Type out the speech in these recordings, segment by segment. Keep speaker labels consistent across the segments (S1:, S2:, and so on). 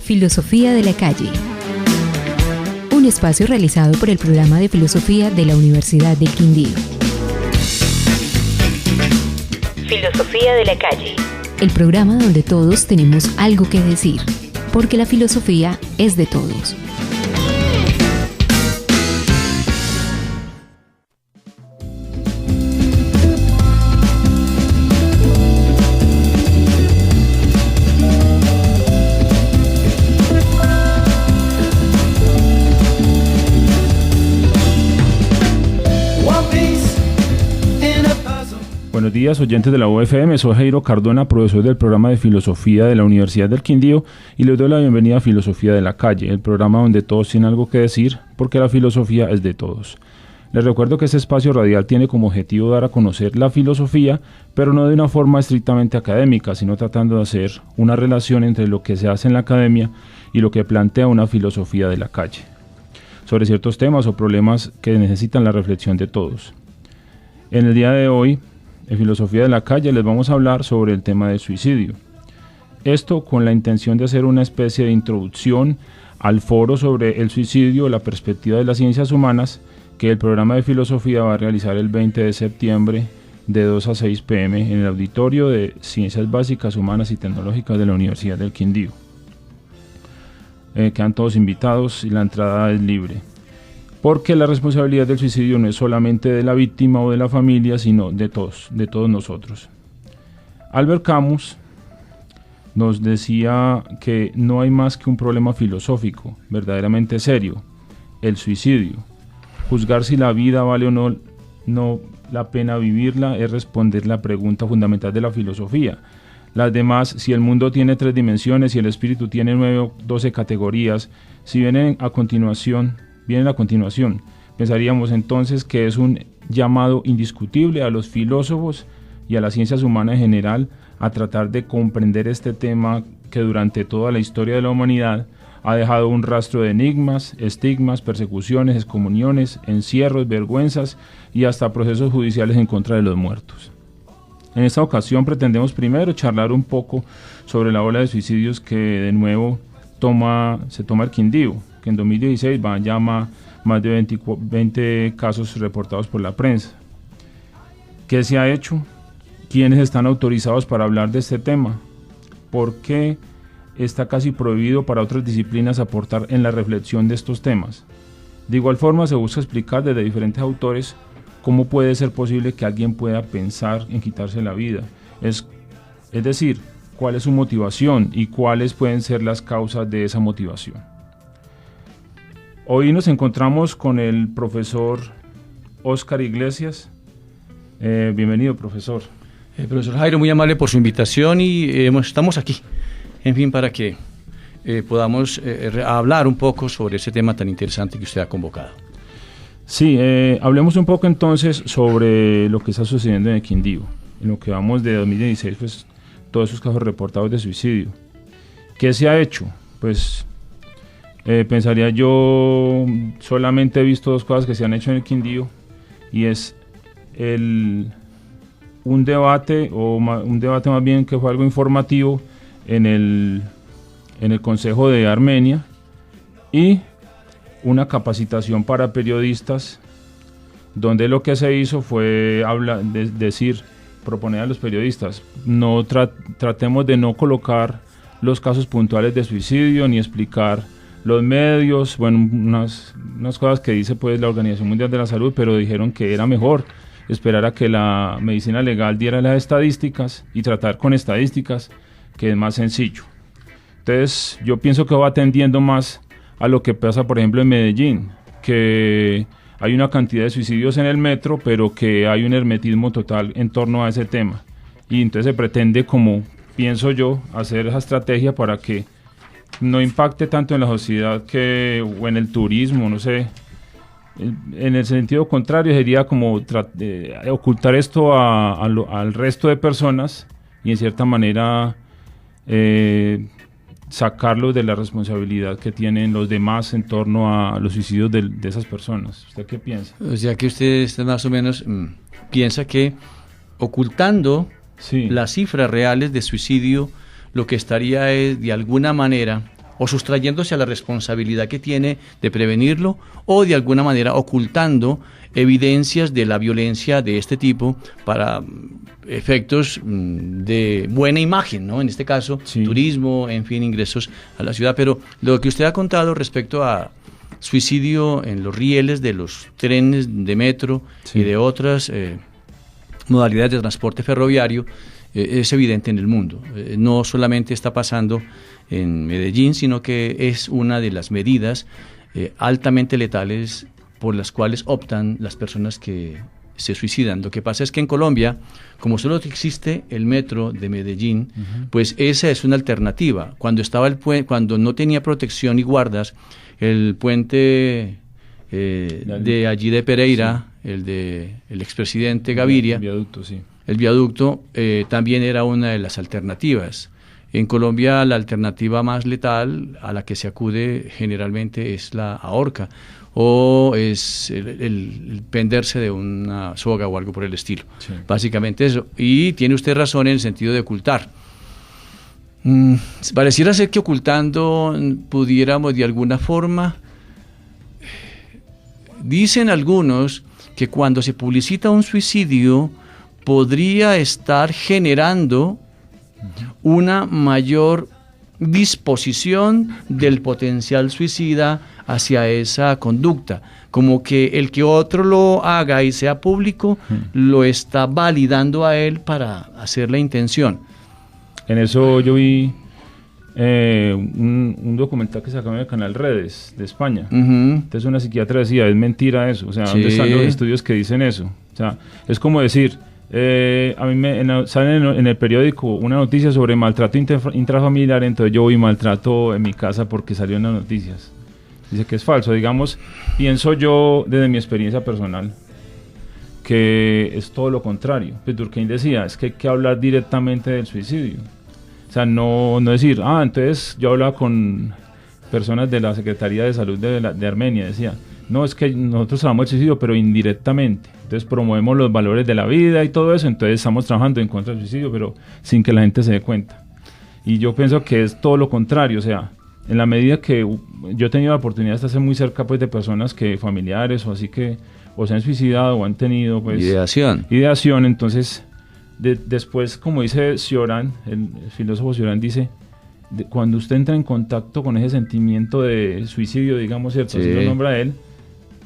S1: Filosofía de la calle. Un espacio realizado por el programa de filosofía de la Universidad del Quindío. Filosofía de la calle. El programa donde todos tenemos algo que decir, porque la filosofía es de todos.
S2: Buenos días, oyentes de la UFM. Soy Jairo Cardona, profesor del programa de Filosofía de la Universidad del Quindío, y les doy la bienvenida a Filosofía de la Calle, el programa donde todos tienen algo que decir, porque la filosofía es de todos. Les recuerdo que este espacio radial tiene como objetivo dar a conocer la filosofía, pero no de una forma estrictamente académica, sino tratando de hacer una relación entre lo que se hace en la academia y lo que plantea una filosofía de la calle, sobre ciertos temas o problemas que necesitan la reflexión de todos. En el día de hoy, en Filosofía de la Calle, les vamos a hablar sobre el tema del suicidio. Esto con la intención de hacer una especie de introducción al foro sobre el suicidio, la perspectiva de las ciencias humanas, que el programa de filosofía va a realizar el 20 de septiembre de 2 a 6 p.m. en el auditorio de Ciencias Básicas, Humanas y Tecnológicas de la Universidad del Quindío. Quedan todos invitados y la entrada es libre. Porque la responsabilidad del suicidio no es solamente de la víctima o de la familia, sino de todos nosotros. Albert Camus nos decía que no hay más que un problema filosófico, verdaderamente serio, el suicidio. Juzgar si la vida vale o no la pena vivirla es responder la pregunta fundamental de la filosofía. Las demás, si el mundo tiene 3 dimensiones y el espíritu tiene 9 o 12 categorías, si vienen a continuación, pensaríamos entonces que es un llamado indiscutible a los filósofos y a las ciencias humanas en general a tratar de comprender este tema que durante toda la historia de la humanidad ha dejado un rastro de enigmas, estigmas, persecuciones, excomuniones, encierros, vergüenzas y hasta procesos judiciales en contra de los muertos. En esta ocasión pretendemos primero charlar un poco sobre la ola de suicidios que de nuevo se toma el Quindío, que en 2016 llama más de 20 casos reportados por la prensa. ¿Qué se ha hecho? ¿Quiénes están autorizados para hablar de este tema? ¿Por qué está casi prohibido para otras disciplinas aportar en la reflexión de estos temas? De igual forma se busca explicar desde diferentes autores cómo puede ser posible que alguien pueda pensar en quitarse la vida. Es decir, cuál es su motivación y cuáles pueden ser las causas de esa motivación. Hoy nos encontramos con el profesor Óscar Iglesias. Bienvenido, profesor.
S3: Profesor Jairo, muy amable por su invitación y estamos aquí, en fin, para que podamos hablar un poco sobre ese tema tan interesante que usted ha convocado.
S2: Sí, hablemos un poco entonces sobre lo que está sucediendo en el Quindío. En lo que vamos de 2016, pues todos esos casos reportados de suicidio. ¿Qué se ha hecho? Pues pensaría yo, solamente he visto 2 cosas que se han hecho en el Quindío, y es un debate más bien que fue algo informativo en el Consejo de Armenia, y una capacitación para periodistas donde lo que se hizo fue proponer a los periodistas, no tratemos de no colocar los casos puntuales de suicidio ni explicar los medios, unas cosas que dice pues la Organización Mundial de la Salud, pero dijeron que era mejor esperar a que la medicina legal diera las estadísticas y tratar con estadísticas, que es más sencillo. Entonces yo pienso que va tendiendo más a lo que pasa por ejemplo en Medellín, que hay una cantidad de suicidios en el metro, pero que hay un hermetismo total en torno a ese tema, y entonces se pretende, como pienso yo, hacer esa estrategia para que no impacte tanto en la sociedad o en el turismo, no sé. En el sentido contrario sería como ocultar esto al resto de personas y en cierta manera sacarlos de la responsabilidad que tienen los demás en torno a los suicidios de esas personas. ¿Usted qué piensa?
S3: O sea que usted más o menos piensa que ocultando las cifras reales de suicidio, lo que estaría es de alguna manera o sustrayéndose a la responsabilidad que tiene de prevenirlo, o de alguna manera ocultando evidencias de la violencia de este tipo para efectos de buena imagen, ¿no? En este caso, sí, turismo, en fin, ingresos a la ciudad. Pero lo que usted ha contado respecto a suicidio en los rieles de los trenes de metro, sí, y de otras modalidades de transporte ferroviario, es evidente en el mundo. No solamente está pasando en Medellín, sino que es una de las medidas altamente letales por las cuales optan las personas que se suicidan. Lo que pasa es que en Colombia, como solo existe el metro de Medellín, pues esa es una alternativa. Cuando estaba cuando no tenía protección y guardas, el puente de allí de Pereira, sí, el expresidente Gaviria,
S2: el viaducto, sí.
S3: El viaducto también era una de las alternativas. En Colombia la alternativa más letal a la que se acude generalmente es la horca, o es el penderse de una soga o algo por el estilo. Sí. Básicamente eso. Y tiene usted razón en el sentido de ocultar. Pareciera ser que ocultando pudiéramos de alguna forma... Dicen algunos que cuando se publicita un suicidio podría estar generando una mayor disposición del potencial suicida hacia esa conducta, como que el que otro lo haga y sea público lo está validando a él para hacer la intención.
S2: En eso yo vi un documental que sacaron en el canal Redes de España. Entonces una psiquiatra decía, es mentira eso, o sea, ¿dónde están los estudios que dicen eso? O sea, es como decir, a mí sale en el periódico una noticia sobre maltrato intrafamiliar, entonces yo voy y maltrato en mi casa porque salió en las noticias. Dice que es falso. Digamos, pienso yo desde mi experiencia personal que es todo lo contrario. Pues Durkheim decía, es que hay que hablar directamente del suicidio. O sea, no decir, entonces yo hablaba con personas de la Secretaría de Salud de Armenia, decía, no, es que nosotros hablamos del suicidio, pero indirectamente. Entonces promovemos los valores de la vida y todo eso, entonces estamos trabajando en contra del suicidio, pero sin que la gente se dé cuenta. Y yo pienso que es todo lo contrario, o sea, en la medida que yo he tenido la oportunidad de estar muy cerca pues de personas que familiares o así que o se han suicidado o han tenido pues ideación, entonces después, como dice Cioran, el filósofo Cioran dice, cuando usted entra en contacto con ese sentimiento de suicidio, digamos, ¿cierto? Sí. Si lo nombra él,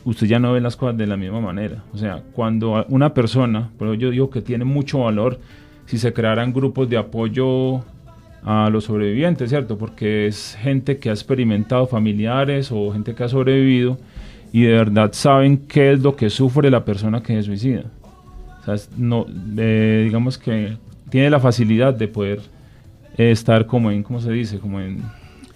S2: usted ya no ve las cosas de la misma manera. O sea, cuando una persona, pero yo digo que tiene mucho valor si se crearan grupos de apoyo a los sobrevivientes, ¿cierto? Porque es gente que ha experimentado, familiares o gente que ha sobrevivido y de verdad saben qué es lo que sufre la persona que se suicida. O sea, digamos que tiene la facilidad de poder estar como en, ¿cómo se dice? Como en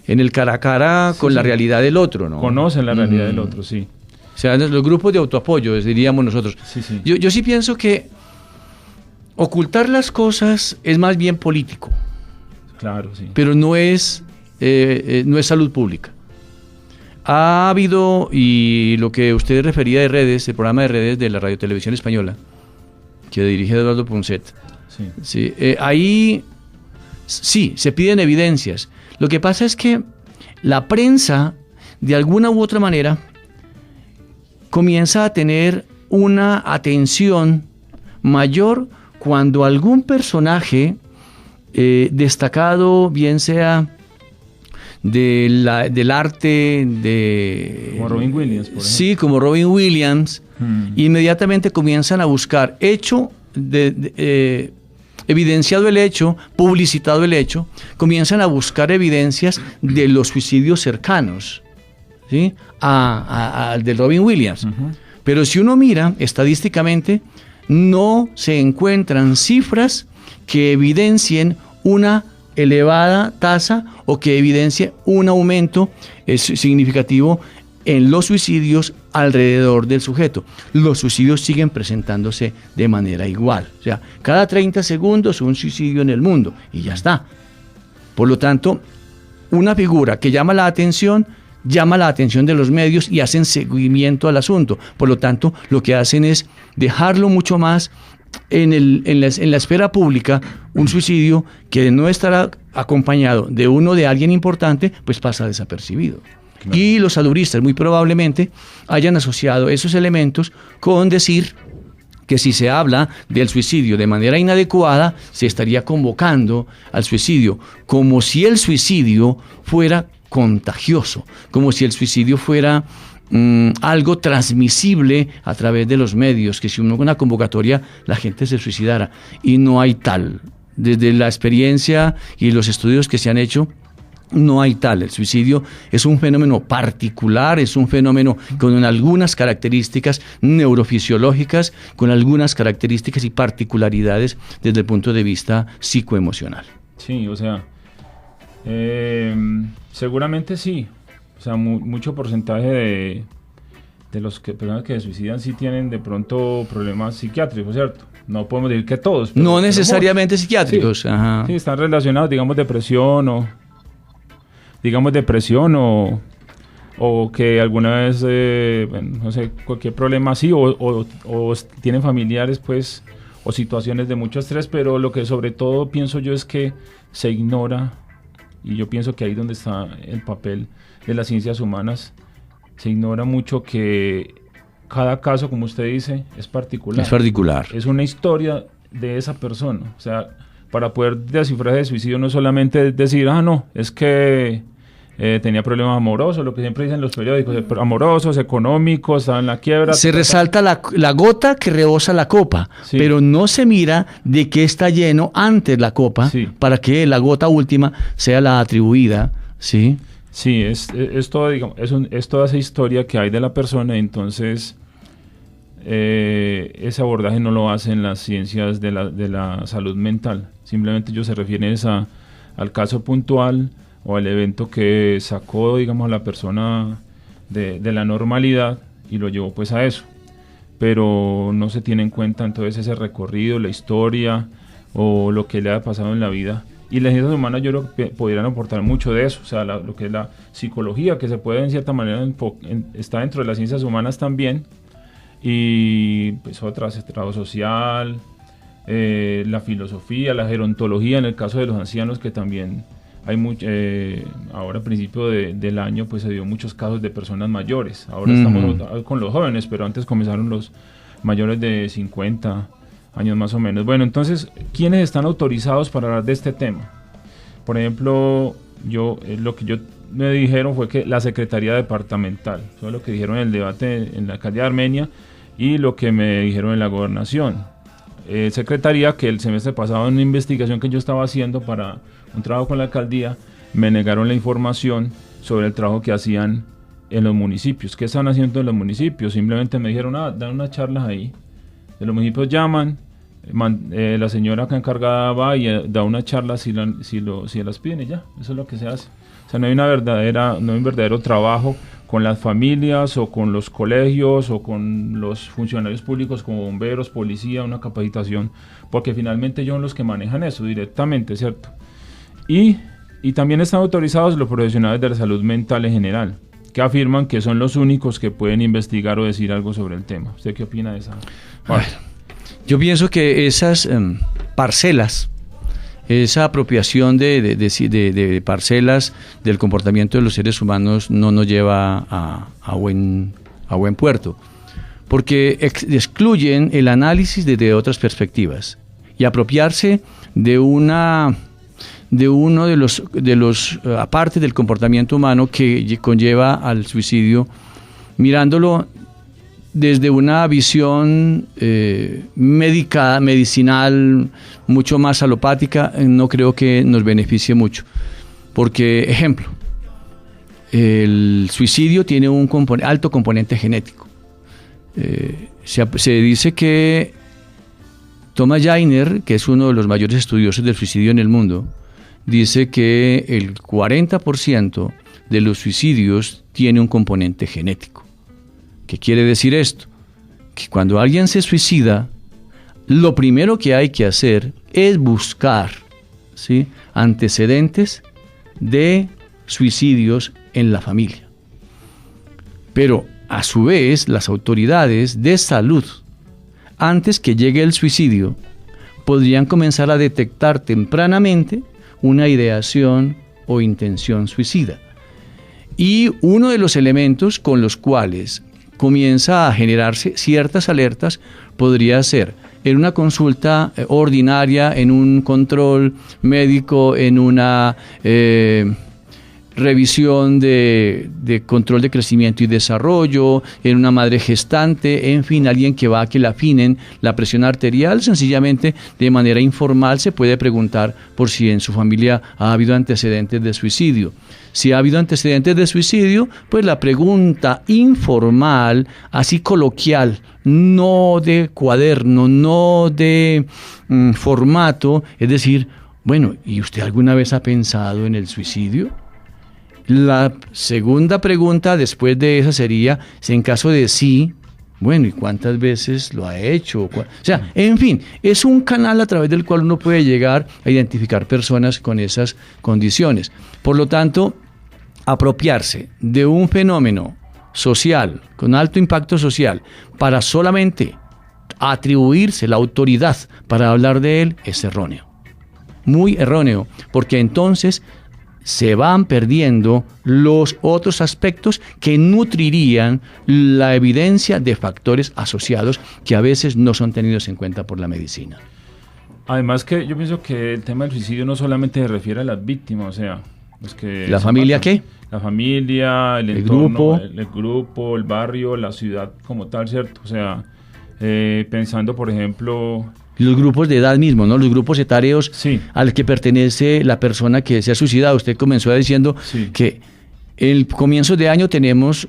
S3: el cara a cara con la realidad del otro, ¿no?
S2: Conocen la realidad del otro, sí.
S3: O sea, los grupos de autoapoyo, diríamos nosotros. Sí. Yo sí pienso que ocultar las cosas es más bien político.
S2: Claro, sí.
S3: Pero no es salud pública. Ha habido, y lo que usted refería de Redes, el programa de Redes de la Radio Televisión Española, que dirige Eduardo Punset, sí. Ahí sí, se piden evidencias. Lo que pasa es que la prensa, de alguna u otra manera, comienza a tener una atención mayor cuando algún personaje destacado, bien sea del arte
S2: como Robin Williams, por ejemplo.
S3: Sí, como Robin Williams, inmediatamente comienzan a buscar evidenciado el hecho, publicitado el hecho, comienzan a buscar evidencias de los suicidios cercanos, ¿sí? al de Robin Williams. Pero si uno mira estadísticamente, no se encuentran cifras que evidencien una elevada tasa o que evidencie un aumento significativo en los suicidios alrededor del sujeto. Los suicidios siguen presentándose de manera igual. O sea, cada 30 segundos un suicidio en el mundo y ya está. Por lo tanto, una figura que llama la atención de los medios y hacen seguimiento al asunto. Por lo tanto, lo que hacen es dejarlo mucho más en la esfera pública, un suicidio que no estará acompañado de alguien importante, pues pasa desapercibido. Claro. Y los salubristas muy probablemente hayan asociado esos elementos con decir que si se habla del suicidio de manera inadecuada, se estaría convocando al suicidio, como si el suicidio fuera contagioso, como si el suicidio fuera algo transmisible a través de los medios, que si uno con una convocatoria la gente se suicidara, y no hay tal. Desde la experiencia y los estudios que se han hecho, no hay tal. El suicidio es un fenómeno particular, es un fenómeno con algunas características neurofisiológicas, con algunas características y particularidades desde el punto de vista psicoemocional.
S2: Sí, o sea, seguramente sí. O sea, mucho porcentaje de los personas que se suicidan sí tienen de pronto problemas psiquiátricos, ¿cierto? No podemos decir que todos.
S3: No necesariamente psiquiátricos.
S2: Sí,
S3: ajá.
S2: Sí, están relacionados, digamos, depresión o que alguna vez, no sé, cualquier problema así, o tienen familiares, pues, o situaciones de mucho estrés, pero lo que sobre todo pienso yo es que se ignora, y yo pienso que ahí donde está el papel de las ciencias humanas, se ignora mucho que cada caso, como usted dice, es particular.
S3: Es particular.
S2: Es una historia de esa persona. O sea, para poder descifrar el suicidio no solamente es decir, no, es que tenía problemas amorosos, lo que siempre dicen los periódicos, amorosos, económicos, estaba en la quiebra.
S3: Se resalta la gota que rebosa la copa, sí, pero no se mira de qué está lleno antes la copa, sí, para que la gota última sea la atribuida, ¿sí?
S2: Sí, es todo, digamos, es toda esa historia que hay de la persona, entonces ese abordaje no lo hacen las ciencias de la salud mental, simplemente ellos se refieren al caso puntual o al evento que sacó, digamos, a la persona de la normalidad y lo llevó pues a eso, pero no se tiene en cuenta entonces ese recorrido, la historia o lo que le ha pasado en la vida. Y las ciencias humanas yo creo que podrían aportar mucho de eso, o sea, lo que es la psicología, que se puede en cierta manera, está dentro de las ciencias humanas también, y pues otras, el trabajo social, la filosofía, la gerontología, en el caso de los ancianos, que también hay ahora a principio del año pues se dio muchos casos de personas mayores, ahora estamos con los jóvenes, pero antes comenzaron los mayores de 50 años más o menos. Bueno, entonces, ¿quiénes están autorizados para hablar de este tema? Por ejemplo, lo que yo me dijeron fue que la Secretaría Departamental, eso es lo que dijeron en el debate en la alcaldía de Armenia, y lo que me dijeron en la gobernación. Secretaría, que el semestre pasado en una investigación que yo estaba haciendo para un trabajo con la alcaldía, me negaron la información sobre el trabajo que hacían en los municipios. ¿Qué están haciendo en los municipios? Simplemente me dijeron, dan unas charlas ahí, de los municipios llaman, la señora acá encargada va y da una charla si las piden y ya, eso es lo que se hace. O sea, no hay un verdadero trabajo con las familias o con los colegios o con los funcionarios públicos como bomberos, policía, una capacitación, porque finalmente ellos son los que manejan eso directamente, ¿cierto? Y también están autorizados los profesionales de la salud mental en general, que afirman que son los únicos que pueden investigar o decir algo sobre el tema. ¿Usted qué opina de esa parte?
S3: Yo pienso que esas parcelas, esa apropiación de parcelas del comportamiento de los seres humanos no nos lleva a buen puerto, porque excluyen el análisis desde otras perspectivas y apropiarse de uno de los aparte del comportamiento humano que conlleva al suicidio, mirándolo desde una visión medicinal, mucho más alopática, no creo que nos beneficie mucho. Porque, ejemplo, el suicidio tiene un alto componente genético. Se dice que Thomas Jainer, que es uno de los mayores estudiosos del suicidio en el mundo, dice que el 40% de los suicidios tiene un componente genético. ¿Qué quiere decir esto? Que cuando alguien se suicida, lo primero que hay que hacer es buscar, ¿sí?, antecedentes de suicidios en la familia. Pero, a su vez, las autoridades de salud, antes que llegue el suicidio, podrían comenzar a detectar tempranamente una ideación o intención suicida. Y uno de los elementos con los cuales comienza a generarse ciertas alertas podría ser en una consulta ordinaria, en un control médico, en una revisión de control de crecimiento y desarrollo, en una madre gestante, en fin, alguien que va a que le afinen la presión arterial. Sencillamente, de manera informal, se puede preguntar por si en su familia ha habido antecedentes de suicidio. Si ha habido antecedentes de suicidio, pues la pregunta informal, así coloquial, no de cuaderno, no de formato, es decir, bueno, ¿y usted alguna vez ha pensado en el suicidio? La segunda pregunta después de esa sería, si en caso de sí, bueno, ¿y cuántas veces lo ha hecho? O sea, en fin, es un canal a través del cual uno puede llegar a identificar personas con esas condiciones. Por lo tanto, apropiarse de un fenómeno social, con alto impacto social, para solamente atribuirse la autoridad para hablar de él, es erróneo. Muy erróneo, porque entonces se van perdiendo los otros aspectos que nutrirían la evidencia de factores asociados que a veces no son tenidos en cuenta por la medicina.
S2: Además que yo pienso que el tema del suicidio no solamente se refiere a las víctimas, o sea, los que...
S3: ¿La familia qué?
S2: La familia, el entorno, el grupo, el barrio, la ciudad como tal, ¿cierto? O sea, pensando, por ejemplo...
S3: Los grupos de edad mismo, ¿no? Los grupos etarios
S2: sí.
S3: al que pertenece la persona que se ha suicidado. Usted comenzó diciendo sí. que el comienzo de año tenemos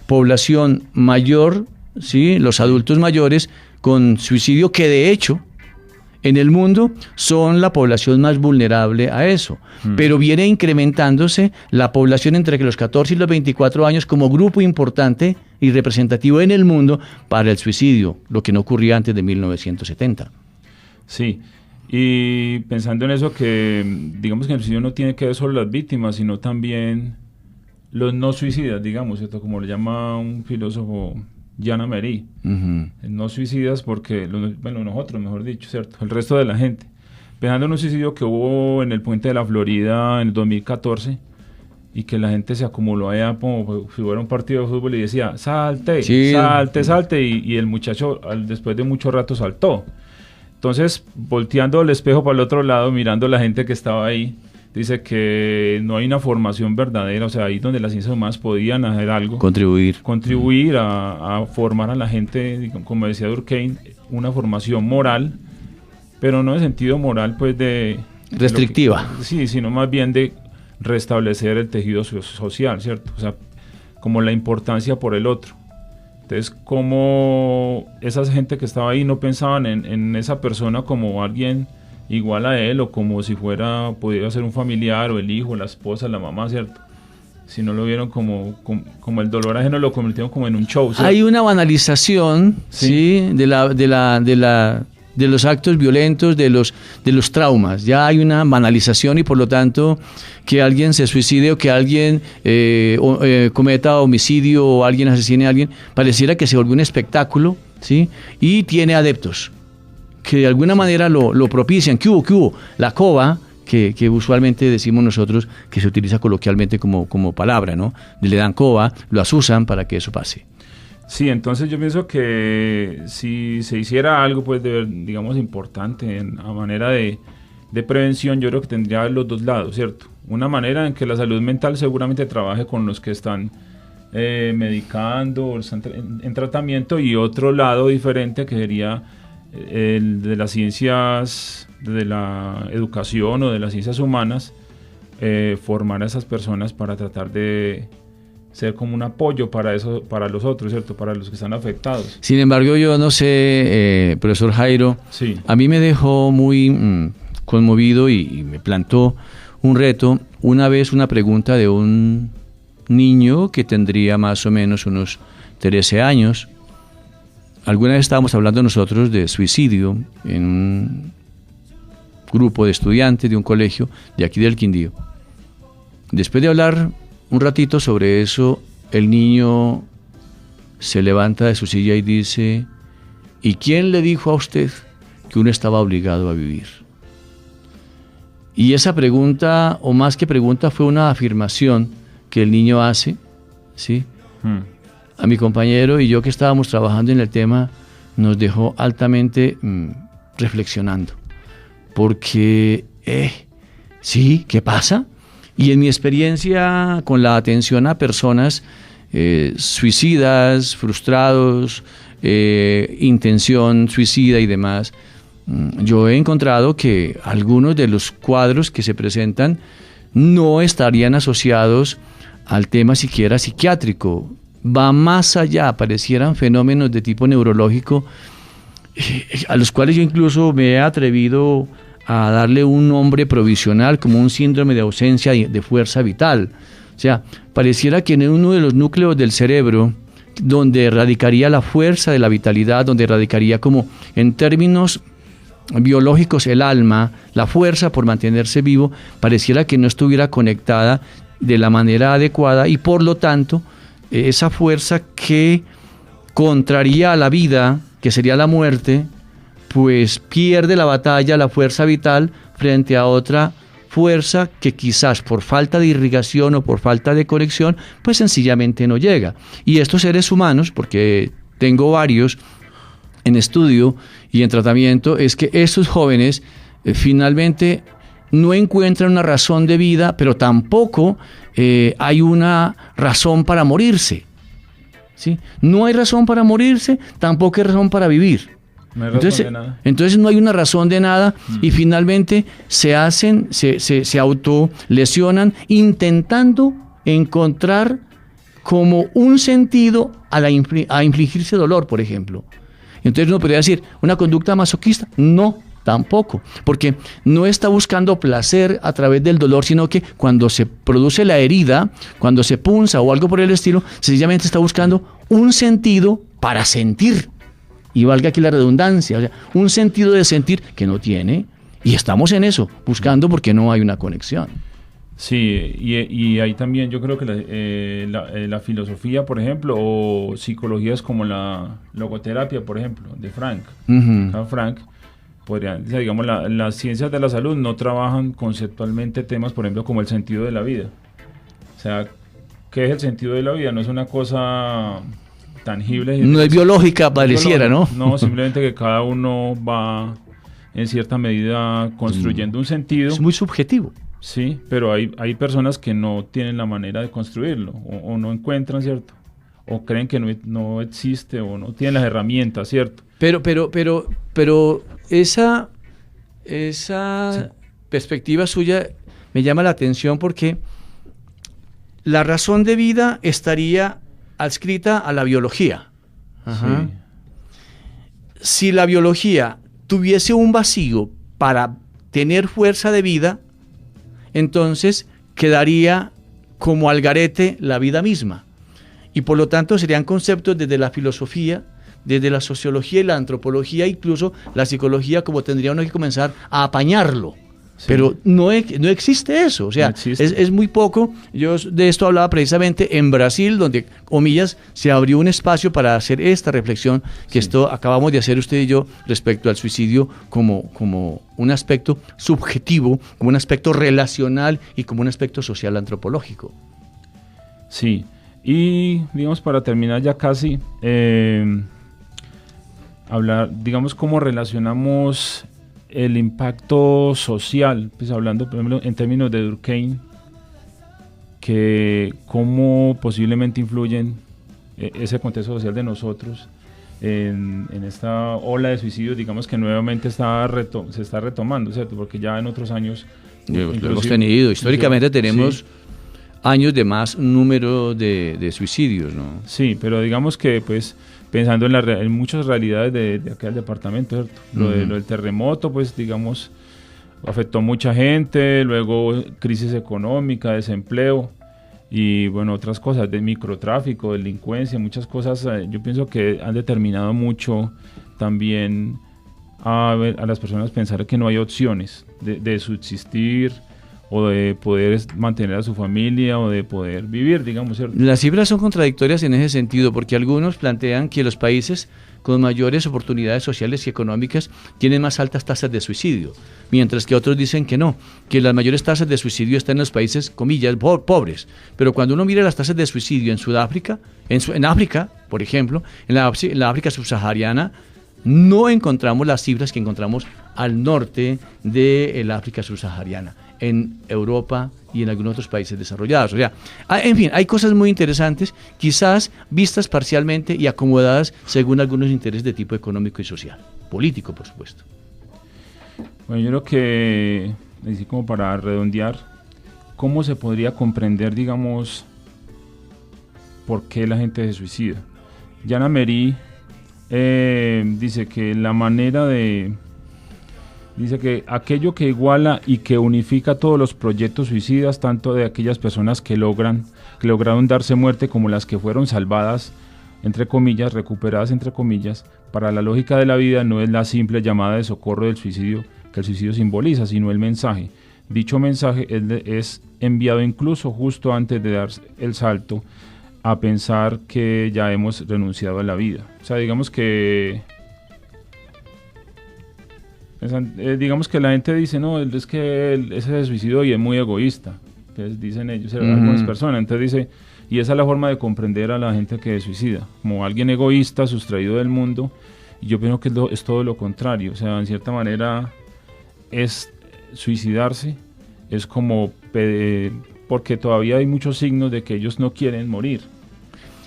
S3: población mayor, ¿sí? Los adultos mayores con suicidio, que de hecho en el mundo son la población más vulnerable a eso. Pero viene incrementándose la población entre los 14 y los 24 años como grupo importante y representativo en el mundo para el suicidio, lo que no ocurría antes de 1970.
S2: Sí, y pensando en eso, que digamos que el suicidio no tiene que ver solo las víctimas, sino también los no suicidas, digamos, ¿cierto? Como le llama un filósofo, Jan Amery. No suicidas porque, bueno, nosotros, mejor dicho, ¿cierto? El resto de la gente. Pensando en un suicidio que hubo en el Puente de la Florida en el 2014, y que la gente se acumuló allá como si fuera un partido de fútbol y decía, salte, sí. salte, y el muchacho después de mucho rato saltó. Entonces, volteando el espejo para el otro lado, mirando a la gente que estaba ahí, dice que no hay una formación verdadera, o sea, ahí donde las ciencias humanas podían hacer algo. Contribuir a formar a la gente, como decía Durkheim, una formación moral, pero no en sentido moral, pues de...
S3: restrictiva.
S2: Sí, sino más bien de restablecer el tejido social, ¿cierto? O sea, como la importancia por el otro. Entonces, como esa gente que estaba ahí no pensaban en esa persona como alguien igual a él, o como si pudiera ser un familiar, o el hijo, la esposa, la mamá, ¿cierto? Si no lo vieron como el dolor ajeno, lo convirtieron como en un show, ¿cierto?
S3: Hay una banalización, ¿sí? de los actos violentos, de los traumas. Ya hay una banalización, y por lo tanto que alguien se suicide o que alguien cometa homicidio o alguien asesine a alguien, pareciera que se volvió un espectáculo, ¿sí? Y tiene adeptos que de alguna manera lo propician. ¿Qué hubo? La coba, que usualmente decimos nosotros, que se utiliza coloquialmente como palabra, ¿no? Le dan coba, lo asusan para que eso pase.
S2: Sí, entonces yo pienso que si se hiciera algo, pues, digamos, importante a manera de prevención, yo creo que tendría los dos lados, ¿cierto? Una manera en que la salud mental seguramente trabaje con los que están medicando o están en tratamiento, y otro lado diferente que sería el de las ciencias, de la educación o de las ciencias humanas, formar a esas personas para tratar de ser como un apoyo para eso, para los otros, ¿cierto? Para los que están afectados.
S3: Sin embargo, yo no sé, profesor Jairo,
S2: sí.
S3: A mí me dejó muy conmovido y me plantó un reto, una vez una pregunta de un niño que tendría más o menos unos 13 años. Alguna vez estábamos hablando nosotros de suicidio en un grupo de estudiantes de un colegio de aquí del Quindío. Después de hablar un ratito sobre eso, el niño se levanta de su silla y dice: ¿y quién le dijo a usted que uno estaba obligado a vivir. Y esa pregunta, o más que pregunta, fue una afirmación que el niño hace, ¿sí? A mi compañero y yo que estábamos trabajando en el tema, nos dejó altamente reflexionando. Porque, sí, ¿qué pasa? Y en mi experiencia con la atención a personas suicidas, frustrados, intención suicida y demás, yo he encontrado que algunos de los cuadros que se presentan no estarían asociados al tema siquiera psiquiátrico. Va más allá, parecieran fenómenos de tipo neurológico, a los cuales yo incluso me he atrevido a darle un nombre provisional como un síndrome de ausencia de fuerza vital. O sea, pareciera que en uno de los núcleos del cerebro, donde radicaría la fuerza de la vitalidad, donde radicaría como en términos biológicos el alma, la fuerza por mantenerse vivo, pareciera que no estuviera conectada de la manera adecuada y por lo tanto esa fuerza que contraría a la vida, que sería la muerte, pues pierde la batalla, la fuerza vital, frente a otra fuerza que quizás por falta de irrigación o por falta de conexión, pues sencillamente no llega. Y estos seres humanos, porque tengo varios en estudio y en tratamiento, es que estos jóvenes finalmente no encuentran una razón de vida, pero tampoco hay una razón para morirse, ¿sí? No hay razón para morirse, tampoco hay razón para vivir.
S2: No hay razón de nada.
S3: Entonces no hay una razón de nada y finalmente se autolesionan intentando encontrar como un sentido a infligirse dolor, por ejemplo. Entonces uno podría decir, ¿una conducta masoquista? No, tampoco, porque no está buscando placer a través del dolor, sino que cuando se produce la herida, cuando se punza o algo por el estilo, sencillamente está buscando un sentido para sentir. Y valga aquí la redundancia, o sea, un sentido de sentir que no tiene, y estamos en eso, buscando porque no hay una conexión.
S2: Sí, y ahí también yo creo que la filosofía, por ejemplo, o psicologías como la logoterapia, por ejemplo, de Frank, Frank, podrían, o sea, digamos, las ciencias de la salud no trabajan conceptualmente temas, por ejemplo, como el sentido de la vida. O sea, ¿qué es el sentido de la vida? No es una cosa tangible.
S3: No es biológica, pareciera, ¿no?
S2: No, simplemente que cada uno va en cierta medida construyendo un sentido.
S3: Es muy subjetivo.
S2: Sí, pero hay personas que no tienen la manera de construirlo o no encuentran, ¿cierto? O creen que no existe o no tienen las herramientas, ¿cierto?
S3: Pero esa sí, perspectiva suya me llama la atención porque la razón de vida estaría adscrita a la biología. Ajá. Sí. Si la biología tuviese un vacío para tener fuerza de vida, entonces quedaría como al garete la vida misma. Y por lo tanto serían conceptos desde la filosofía, desde la sociología y la antropología, incluso la psicología, como tendría uno que comenzar a apañarlo. Sí. Pero no existe eso, o sea, no es muy poco. Yo de esto hablaba precisamente en Brasil, donde, comillas, se abrió un espacio para hacer esta reflexión que esto acabamos de hacer usted y yo respecto al suicidio como un aspecto subjetivo, como un aspecto relacional y como un aspecto social antropológico.
S2: Sí, y digamos para terminar ya casi, hablar, digamos, cómo relacionamos el impacto social, pues hablando por ejemplo en términos de Durkheim, que cómo posiblemente influyen ese contexto social de nosotros en esta ola de suicidios, digamos que nuevamente se está retomando, ¿cierto? Porque ya en otros años
S3: lo hemos tenido, históricamente tenemos años de más número de suicidios, ¿no? Sí,
S2: pero digamos que pues pensando en muchas realidades de aquel departamento, ¿cierto? Lo del terremoto, pues digamos, afectó a mucha gente, luego crisis económica, desempleo y bueno, otras cosas, de microtráfico, delincuencia, muchas cosas, yo pienso que han determinado mucho también a las personas pensar que no hay opciones de subsistir o de poder mantener a su familia o de poder vivir, digamos, ¿cierto?
S3: Las cifras son contradictorias en ese sentido, porque algunos plantean que los países con mayores oportunidades sociales y económicas tienen más altas tasas de suicidio, mientras que otros dicen que no, que las mayores tasas de suicidio están en los países, comillas, pobres. Pero cuando uno mira las tasas de suicidio en Sudáfrica, en África, por ejemplo, en la África subsahariana, no encontramos las cifras que encontramos al norte de la África subsahariana, en Europa y en algunos otros países desarrollados. O sea, en fin, hay cosas muy interesantes, quizás vistas parcialmente y acomodadas según algunos intereses de tipo económico y social, político, por supuesto.
S2: Bueno, yo creo que, así como para redondear, ¿cómo se podría comprender, digamos, por qué la gente se suicida? Jana Merí dice que la manera de... Dice que aquello que iguala y que unifica todos los proyectos suicidas, tanto de aquellas personas que lograron darse muerte como las que fueron salvadas, entre comillas, recuperadas, entre comillas, para la lógica de la vida no es la simple llamada de socorro del suicidio que el suicidio simboliza, sino el mensaje. Dicho mensaje es enviado incluso justo antes de dar el salto a pensar que ya hemos renunciado a la vida. O sea, digamos que la gente dice, no, es que ese se suicidó y es muy egoísta, que dicen ellos, algunas personas. Entonces dice, y esa es la forma de comprender a la gente que se suicida, como alguien egoísta, sustraído del mundo. Y yo pienso que es todo lo contrario. O sea, en cierta manera, es suicidarse, es como, porque todavía hay muchos signos de que ellos no quieren morir.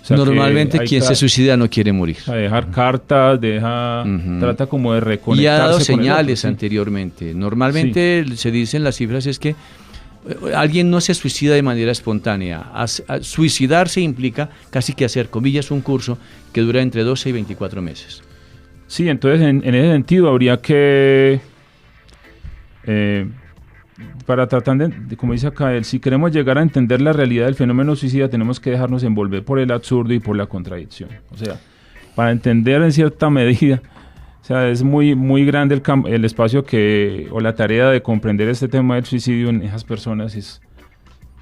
S2: O sea,
S3: normalmente quien se suicida no quiere morir.
S2: A dejar cartas, trata como de reconectarse.
S3: Y ha dado
S2: con
S3: señales
S2: otro,
S3: anteriormente. Normalmente se dicen las cifras es que alguien no se suicida de manera espontánea. Suicidarse implica casi que hacer, comillas, un curso que dura entre 12 y 24 meses.
S2: Sí, entonces en ese sentido habría que... para tratar de, como dice acá él, si queremos llegar a entender la realidad del fenómeno suicida, tenemos que dejarnos envolver por el absurdo y por la contradicción. O sea, para entender en cierta medida, o sea, es muy, muy grande el espacio o la tarea de comprender este tema del suicidio en esas personas, es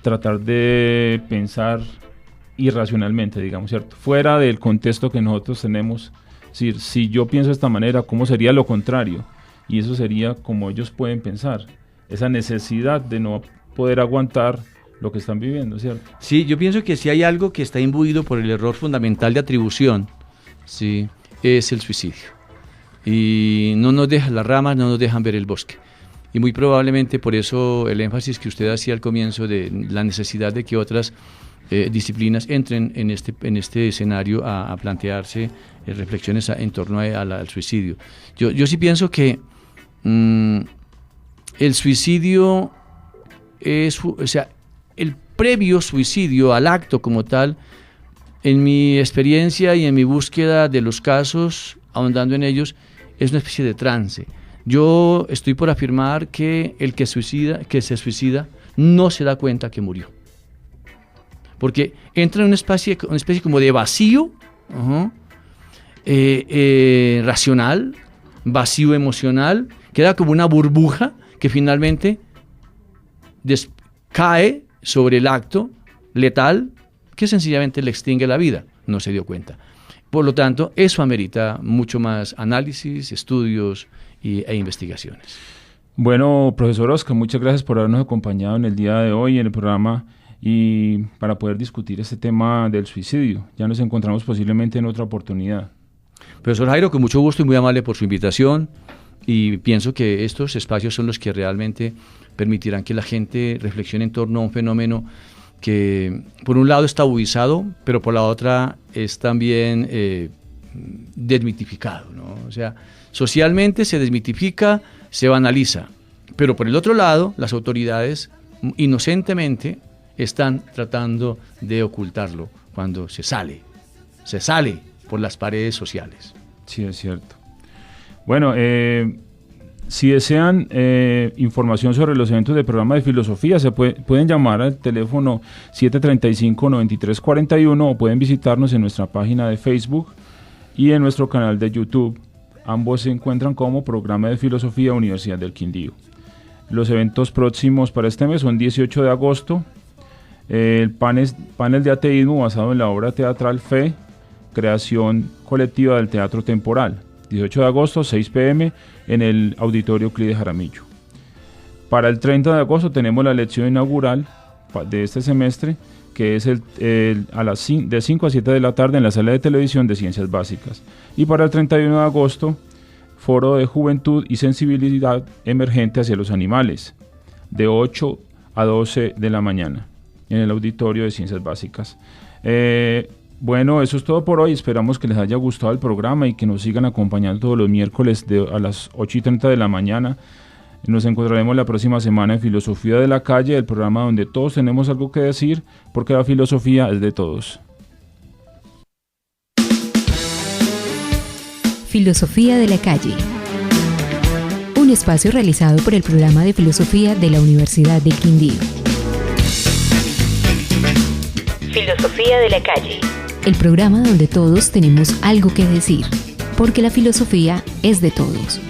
S2: tratar de pensar irracionalmente, digamos, ¿cierto? Fuera del contexto que nosotros tenemos. Es decir, si yo pienso de esta manera, ¿cómo sería lo contrario? Y eso sería como ellos pueden pensar. Esa necesidad de no poder aguantar lo que están viviendo, ¿cierto?
S3: Sí, yo pienso que si hay algo que está imbuido por el error fundamental de atribución, sí, es el suicidio. Y no nos dejan las ramas, no nos dejan ver el bosque. Y muy probablemente por eso el énfasis que usted hacía al comienzo de la necesidad de que otras disciplinas entren en este escenario a plantearse reflexiones en torno al suicidio. Yo sí pienso que el suicidio o sea, el previo suicidio al acto como tal, en mi experiencia y en mi búsqueda de los casos, ahondando en ellos, es una especie de trance. Yo estoy por afirmar que el que se suicida no se da cuenta que murió. Porque entra en una especie como de vacío racional, vacío emocional, queda como una burbuja que finalmente cae sobre el acto letal que sencillamente le extingue la vida. No se dio cuenta. Por lo tanto, eso amerita mucho más análisis, estudios e investigaciones.
S2: Bueno, profesor Oscar, muchas gracias por habernos acompañado en el día de hoy en el programa y para poder discutir este tema del suicidio. Ya nos encontramos posiblemente en otra oportunidad.
S3: Profesor Jairo, con mucho gusto y muy amable por su invitación. Y pienso que estos espacios son los que realmente permitirán que la gente reflexione en torno a un fenómeno que por un lado es tabuizado, pero por la otra es también desmitificado, ¿no? O sea, socialmente se desmitifica, se banaliza, pero por el otro lado las autoridades inocentemente están tratando de ocultarlo cuando se sale por las paredes sociales.
S2: Sí, es cierto. Bueno, si desean información sobre los eventos del programa de filosofía, se pueden llamar al teléfono 735-9341 o pueden visitarnos en nuestra página de Facebook y en nuestro canal de YouTube. Ambos se encuentran como Programa de Filosofía Universidad del Quindío. Los eventos próximos para este mes son 18 de agosto, el panel de ateísmo basado en la obra teatral Fe, creación colectiva del Teatro Temporal. 18 de agosto, 6 p.m. en el Auditorio Euclid de Jaramillo. Para el 30 de agosto tenemos la lección inaugural de este semestre, que es de 5 a 7 de la tarde en la sala de televisión de Ciencias Básicas. Y para el 31 de agosto, Foro de Juventud y Sensibilidad Emergente hacia los Animales, de 8 a 12 de la mañana, en el Auditorio de Ciencias Básicas. Bueno, eso es todo por hoy. Esperamos que les haya gustado el programa y que nos sigan acompañando todos los miércoles a las 8:30 de la mañana. Nos encontraremos la próxima semana en Filosofía de la Calle, el programa donde todos tenemos algo que decir, porque la filosofía es de todos.
S1: Filosofía de la Calle. Un espacio realizado por el programa de Filosofía de la Universidad del Quindío. Filosofía de la Calle. El programa donde todos tenemos algo que decir, porque la filosofía es de todos.